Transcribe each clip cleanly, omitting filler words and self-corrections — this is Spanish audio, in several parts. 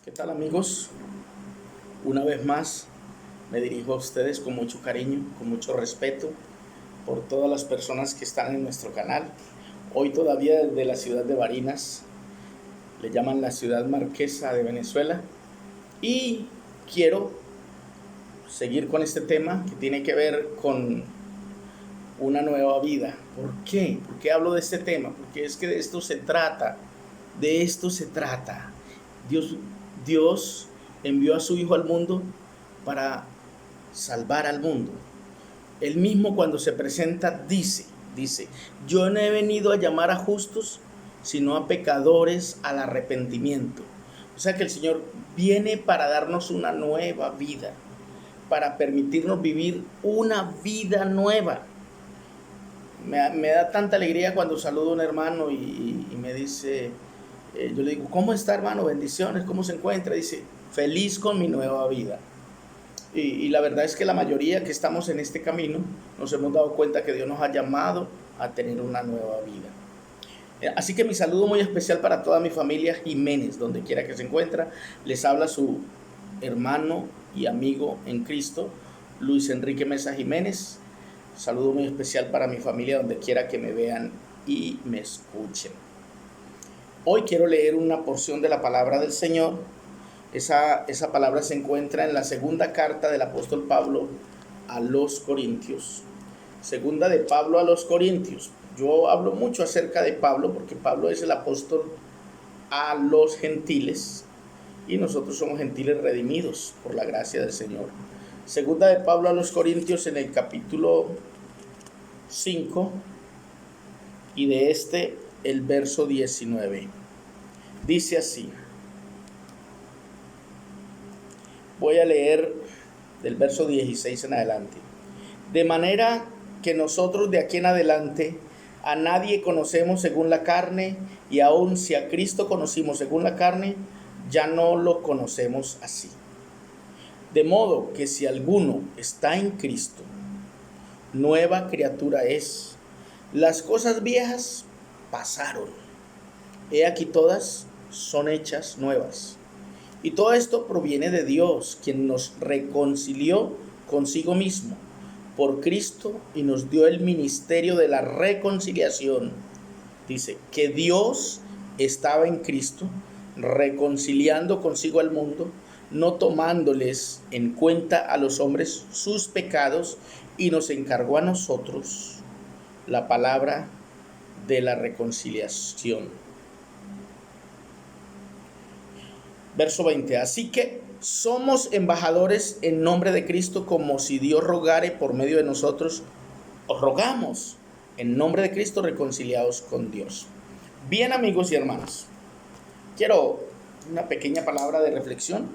¿Qué tal, amigos? Una vez más me dirijo a ustedes con mucho cariño, con mucho respeto por todas las personas que están en nuestro canal. Hoy todavía desde la ciudad de Barinas, le llaman la ciudad marquesa de Venezuela, y quiero seguir con este tema que tiene que ver con una nueva vida. ¿Por qué? ¿Por qué hablo de este tema? Porque es que de esto se trata, de esto se trata. Dios, Dios envió a su Hijo al mundo para salvar al mundo. Él mismo cuando se presenta dice, yo no he venido a llamar a justos, sino a pecadores al arrepentimiento. O sea que el Señor viene para darnos una nueva vida, para permitirnos vivir una vida nueva. Me da tanta alegría cuando saludo a un hermano y me dice, yo le digo, ¿cómo está, hermano? Bendiciones, ¿cómo se encuentra? Dice, feliz con mi nueva vida. Y la verdad es que la mayoría que estamos en este camino nos hemos dado cuenta que Dios nos ha llamado a tener una nueva vida. Así que mi saludo muy especial para toda mi familia Jiménez, donde quiera que se encuentra. Les habla su hermano y amigo en Cristo, Luis Enrique Mesa Jiménez. Saludo muy especial para mi familia, donde quiera que me vean y me escuchen. Hoy quiero leer una porción de la palabra del Señor. Esa palabra se encuentra en la segunda carta del apóstol Pablo a los Corintios. Segunda de Pablo a los Corintios. Yo hablo mucho acerca de Pablo porque Pablo es el apóstol a los gentiles y nosotros somos gentiles redimidos por la gracia del Señor. Segunda de Pablo a los Corintios, en el capítulo 5 y de el verso 19. Dice así. Voy a leer del verso 16 en adelante. De manera que nosotros de aquí en adelante a nadie conocemos según la carne, y aun si a Cristo conocimos según la carne, ya no lo conocemos así. De modo que si alguno está en Cristo, nueva criatura es. Las cosas viejas pasaron. He aquí todas son hechas nuevas. Y todo esto proviene de Dios, quien nos reconcilió consigo mismo por Cristo y nos dio el ministerio de la reconciliación. Dice que Dios estaba en Cristo reconciliando consigo al mundo, no tomándoles en cuenta a los hombres sus pecados, y nos encargó a nosotros la palabra de la reconciliación. Verso 20. Así que somos embajadores en nombre de Cristo, como si Dios rogare por medio de nosotros. Os rogamos en nombre de Cristo, reconciliados con Dios. Bien, amigos y hermanos, quiero una pequeña palabra de reflexión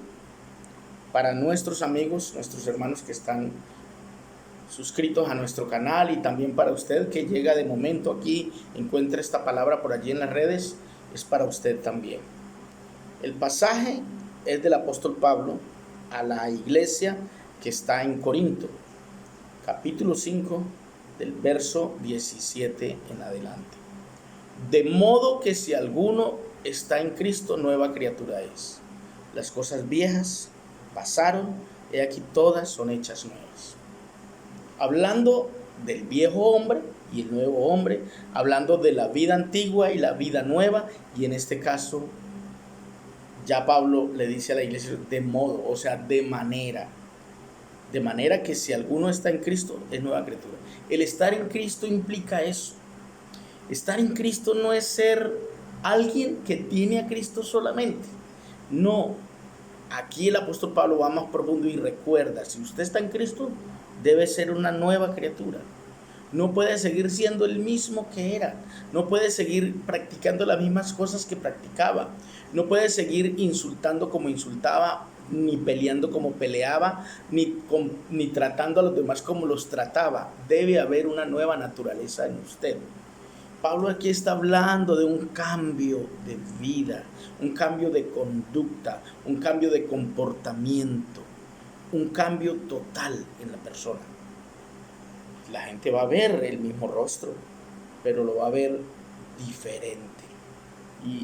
para nuestros amigos, nuestros hermanos que están suscritos a nuestro canal, y también para usted que llega de momento aquí, encuentra esta palabra por allí en las redes, es para usted también. El pasaje es del apóstol Pablo a la iglesia que está en Corinto, capítulo 5, del verso 17 en adelante. De modo que si alguno está en Cristo, nueva criatura es. Las cosas viejas pasaron, he aquí todas son hechas nuevas. Hablando del viejo hombre y el nuevo hombre, hablando de la vida antigua y la vida nueva, y en este caso ya Pablo le dice a la iglesia de modo, o sea, de manera que si alguno está en Cristo, es nueva criatura. El estar en Cristo implica eso. Estar en Cristo no es ser alguien que tiene a Cristo solamente. No, aquí el apóstol Pablo va más profundo y recuerda, si usted está en Cristo, debe ser una nueva criatura. No puede seguir siendo el mismo que era. No puede seguir practicando las mismas cosas que practicaba. No puede seguir insultando como insultaba, ni peleando como peleaba, ni tratando a los demás como los trataba. Debe haber una nueva naturaleza en usted. Pablo aquí está hablando de un cambio de vida, un cambio de conducta, un cambio de comportamiento, un cambio total en la persona. La gente va a ver el mismo rostro, pero lo va a ver diferente.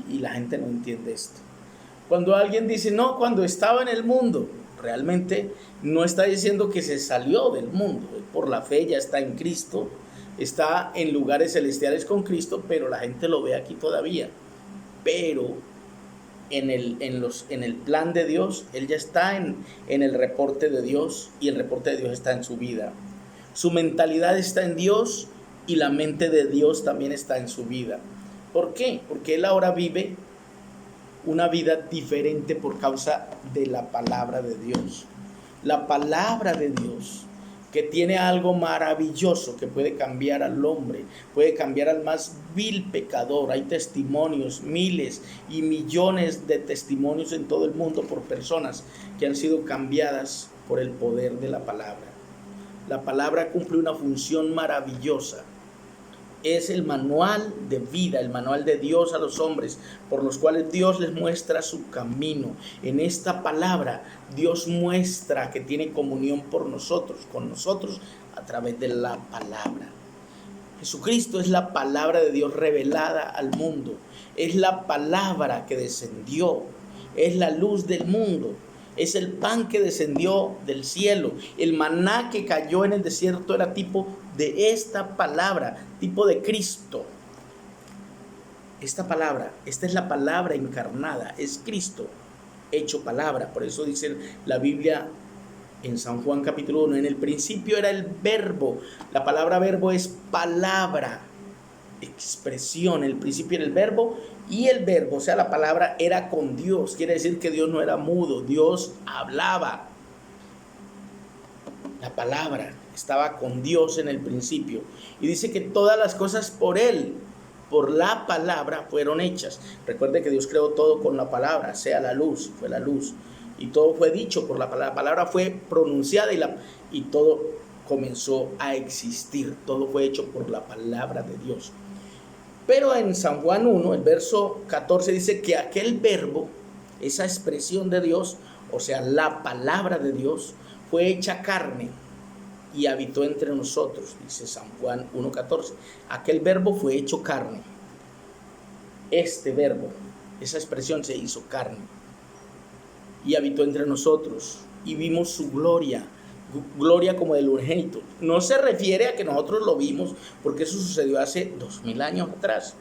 Y la gente no entiende esto. Cuando alguien dice, no, cuando estaba en el mundo, realmente no está diciendo que se salió del mundo. Por la fe ya está en Cristo, está en lugares celestiales con Cristo, pero la gente lo ve aquí todavía. Pero en el plan de Dios, él ya está en el reporte de Dios, y el reporte de Dios está en su vida. Su mentalidad está en Dios y la mente de Dios también está en su vida. ¿Por qué? Porque él ahora vive una vida diferente por causa de la palabra de Dios. La palabra de Dios, que tiene algo maravilloso que puede cambiar al hombre, puede cambiar al más vil pecador. Hay testimonios, miles y millones de testimonios en todo el mundo por personas que han sido cambiadas por el poder de la palabra. La palabra cumple una función maravillosa. Es el manual de vida, el manual de Dios a los hombres, por los cuales Dios les muestra su camino. En esta palabra, Dios muestra que tiene comunión con nosotros a través de la palabra. Jesucristo es la palabra de Dios revelada al mundo. Es la palabra que descendió. Es la luz del mundo. Es el pan que descendió del cielo. El maná que cayó en el desierto era tipo de esta palabra, tipo de Cristo. Esta es la palabra encarnada, es Cristo hecho palabra. Por eso dice la Biblia en San Juan capítulo 1, en el principio era el verbo. La palabra verbo es palabra, expresión. En el principio era el verbo, y el verbo, o sea, la palabra, era con Dios. Quiere decir que Dios no era mudo, Dios hablaba. La palabra estaba con Dios en el principio. Y dice que todas las cosas por Él, por la palabra, fueron hechas. Recuerde que Dios creó todo con la palabra, sea la luz, fue la luz. Y todo fue dicho por la palabra. La palabra fue pronunciada y todo comenzó a existir. Todo fue hecho por la palabra de Dios. Pero en San Juan 1, el verso 14, dice que aquel verbo, esa expresión de Dios, o sea, la palabra de Dios, fue hecha carne y habitó entre nosotros, dice San Juan 1:14. Aquel verbo fue hecho carne. Este verbo, esa expresión, se hizo carne y habitó entre nosotros, y vimos su gloria, gloria como del unigénito. No se refiere a que nosotros lo vimos, porque eso sucedió hace 2000 años atrás,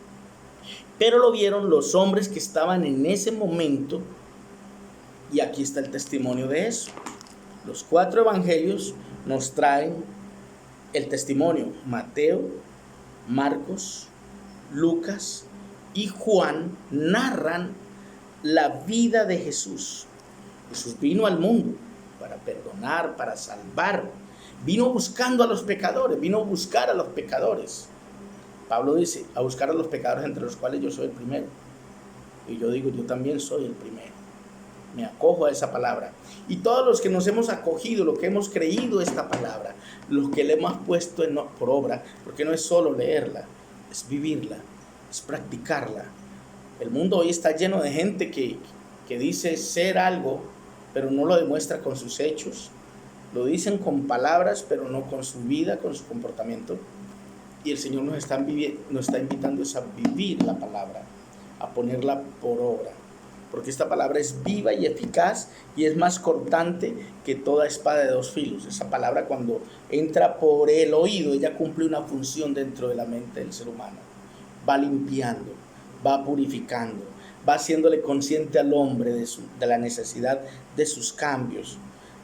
pero lo vieron los hombres que estaban en ese momento, y aquí está el testimonio de eso. Los 4 evangelios nos traen el testimonio. Mateo, Marcos, Lucas y Juan narran la vida de Jesús. Jesús vino al mundo para perdonar, para salvar. Vino buscando a los pecadores, vino a buscar a los pecadores. Pablo dice, a buscar a los pecadores, entre los cuales yo soy el primero. Y yo digo, yo también soy el primero. Me acojo a esa palabra. Y todos los que nos hemos acogido, los que hemos creído esta palabra, los que le hemos puesto por obra, porque no es solo leerla, es vivirla, es practicarla. El mundo hoy está lleno de gente que dice ser algo, pero no lo demuestra con sus hechos. Lo dicen con palabras, pero no con su vida, con su comportamiento. Y el Señor nos está invitando a vivir la palabra, a ponerla por obra. Porque esta palabra es viva y eficaz, y es más cortante que toda espada de 2 filos. Esa palabra, cuando entra por el oído, ella cumple una función dentro de la mente del ser humano. Va limpiando, va purificando, va haciéndole consciente al hombre de la necesidad de sus cambios,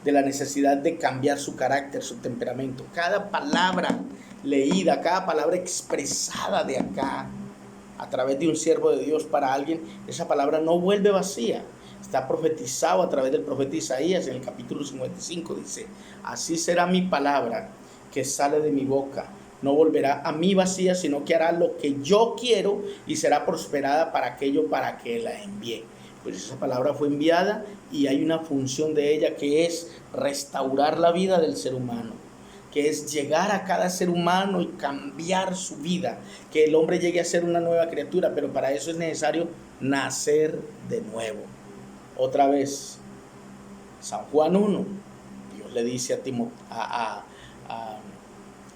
de la necesidad de cambiar su carácter, su temperamento. Cada palabra leída, cada palabra expresada de acá, a través de un siervo de Dios para alguien, esa palabra no vuelve vacía. Está profetizado a través del profeta Isaías en el capítulo 55. Dice, así será mi palabra que sale de mi boca. No volverá a mí vacía, sino que hará lo que yo quiero, y será prosperada para aquello para que la envié. Pues esa palabra fue enviada, y hay una función de ella, que es restaurar la vida del ser humano, que es llegar a cada ser humano y cambiar su vida, que el hombre llegue a ser una nueva criatura. Pero para eso es necesario nacer de nuevo. Otra vez, San Juan 1, Dios le dice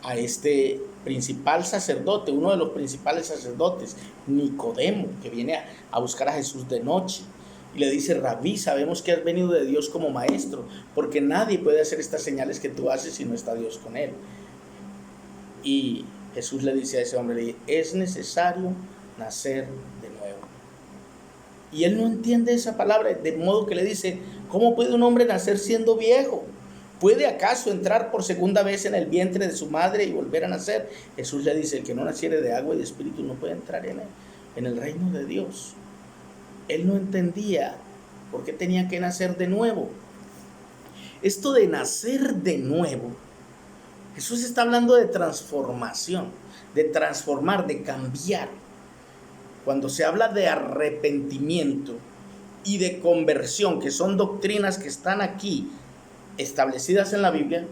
a este principal sacerdote, uno de los principales sacerdotes, Nicodemo, que viene a buscar a Jesús de noche. Y le dice: Rabí, sabemos que has venido de Dios como maestro, porque nadie puede hacer estas señales que tú haces si no está Dios con él. Y Jesús le dice a ese hombre: es necesario nacer de nuevo. Y él no entiende esa palabra, de modo que le dice: ¿cómo puede un hombre nacer siendo viejo? ¿Puede acaso entrar por segunda vez en el vientre de su madre y volver a nacer? Jesús le dice: el que no naciere de agua y de espíritu no puede entrar en el reino de Dios. Él no entendía por qué tenía que nacer de nuevo. Esto de nacer de nuevo, Jesús está hablando de transformación, de transformar, de cambiar. Cuando se habla de arrepentimiento y de conversión, que son doctrinas que están aquí establecidas en la Biblia,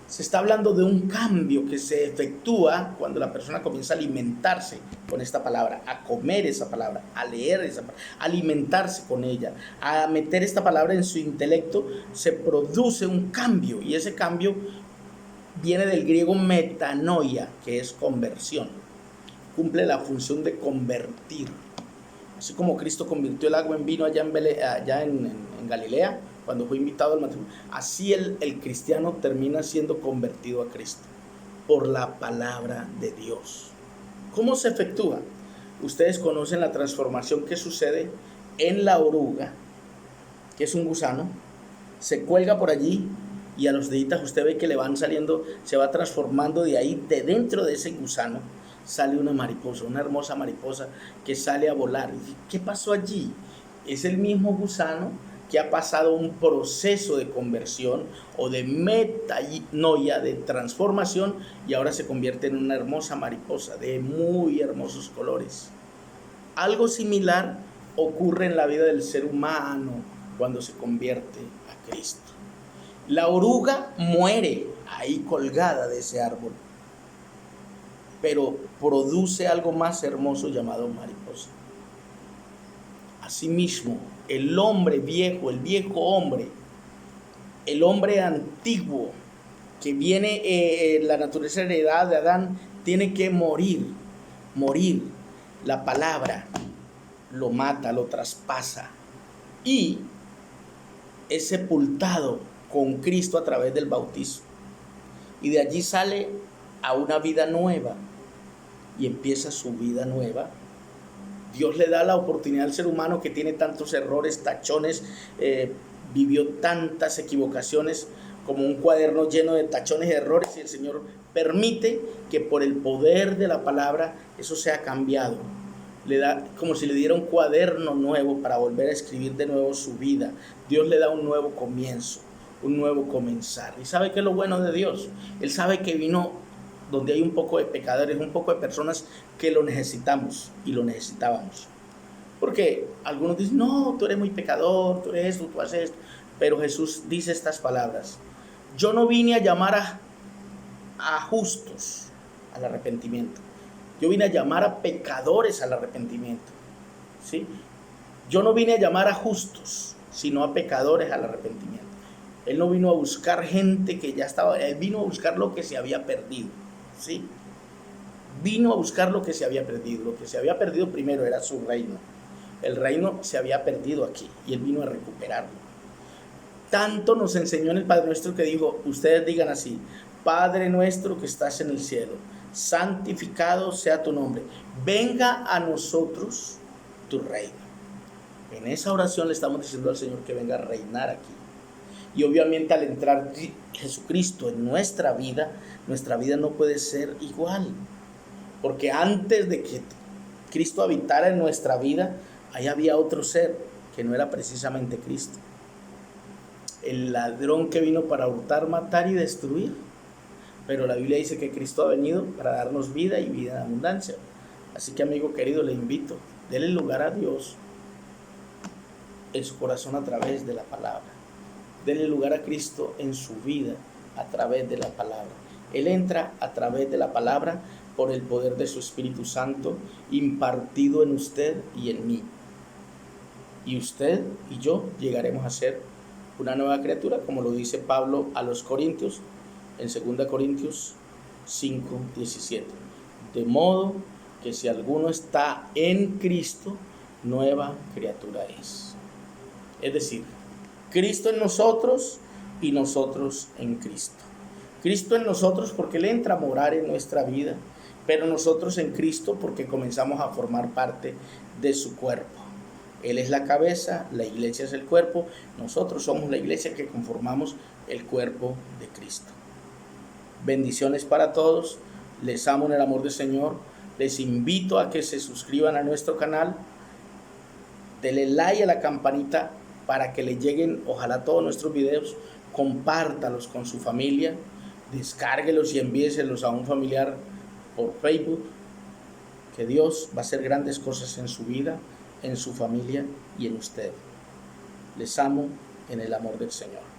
se está hablando de un cambio que se efectúa cuando la persona comienza a alimentarse con esta palabra, a comer esa palabra, a leer esa palabra, a alimentarse con ella, a meter esta palabra en su intelecto. Se produce un cambio, y ese cambio viene del griego metanoia, que es conversión. Cumple la función de convertir. Así como Cristo convirtió el agua en vino allá en Galilea, cuando fue invitado al matrimonio, así el cristiano termina siendo convertido a Cristo por la palabra de Dios. ¿Cómo se efectúa? Ustedes conocen la transformación que sucede en la oruga, que es un gusano. Se cuelga por allí y a los deditos usted ve que le van saliendo, se va transformando de ahí, de dentro de ese gusano sale una mariposa, una hermosa mariposa que sale a volar. ¿Qué pasó allí? Es el mismo gusano que ha pasado un proceso de conversión o de metanoia, de transformación, y ahora se convierte en una hermosa mariposa de muy hermosos colores. Algo similar ocurre en la vida del ser humano cuando se convierte a Cristo. La oruga muere ahí colgada de ese árbol, pero produce algo más hermoso llamado mariposa. Asimismo, el hombre viejo, el viejo hombre, el hombre antiguo que viene la naturaleza heredada de Adán, tiene que morir. La palabra lo mata, lo traspasa y es sepultado con Cristo a través del bautismo. Y de allí sale a una vida nueva y empieza su vida nueva. Dios le da la oportunidad al ser humano que tiene tantos errores, tachones, vivió tantas equivocaciones, como un cuaderno lleno de tachones y errores, y el Señor permite que por el poder de la palabra eso sea cambiado. Le da como si le diera un cuaderno nuevo para volver a escribir de nuevo su vida. Dios le da un nuevo comienzo, un nuevo comenzar. ¿Y sabe qué es lo bueno de Dios? Él sabe que vino donde hay un poco de pecadores, un poco de personas que lo necesitamos y lo necesitábamos. Porque algunos dicen: no, tú eres muy pecador, tú eres esto, tú haces esto. Pero Jesús dice estas palabras: yo no vine a llamar a justos al arrepentimiento. Yo vine a llamar a pecadores al arrepentimiento. ¿Sí? Yo no vine a llamar a justos, sino a pecadores al arrepentimiento. Él no vino a buscar gente que ya estaba, él vino a buscar lo que se había perdido. ¿Sí? Vino a buscar lo que se había perdido. Lo que se había perdido primero era su reino. El reino se había perdido aquí y él vino a recuperarlo. Tanto nos enseñó en el Padre Nuestro que dijo: ustedes digan así: Padre nuestro que estás en el cielo, santificado sea tu nombre, venga a nosotros tu reino. En esa oración le estamos diciendo al Señor que venga a reinar aquí. Y obviamente al entrar Jesucristo en nuestra vida no puede ser igual. Porque antes de que Cristo habitara en nuestra vida, ahí había otro ser que no era precisamente Cristo. El ladrón que vino para hurtar, matar y destruir. Pero la Biblia dice que Cristo ha venido para darnos vida y vida en abundancia. Así que, amigo querido, le invito, déle lugar a Dios en su corazón a través de la palabra. Denle lugar a Cristo en su vida a través de la palabra. Él entra a través de la palabra por el poder de su Espíritu Santo impartido en usted y en mí. Y usted y yo llegaremos a ser una nueva criatura, como lo dice Pablo a los Corintios en 2 Corintios 5:17. De modo que si alguno está en Cristo, nueva criatura es. Es decir, Cristo en nosotros y nosotros en Cristo. Cristo en nosotros porque Él entra a morar en nuestra vida, pero nosotros en Cristo porque comenzamos a formar parte de su cuerpo. Él es la cabeza, la iglesia es el cuerpo, nosotros somos la iglesia que conformamos el cuerpo de Cristo. Bendiciones para todos, les amo en el amor del Señor, les invito a que se suscriban a nuestro canal, denle like a la campanita para que le lleguen ojalá todos nuestros videos, compártalos con su familia, descárguelos y envíeselos a un familiar por Facebook, que Dios va a hacer grandes cosas en su vida, en su familia y en usted. Les amo en el amor del Señor.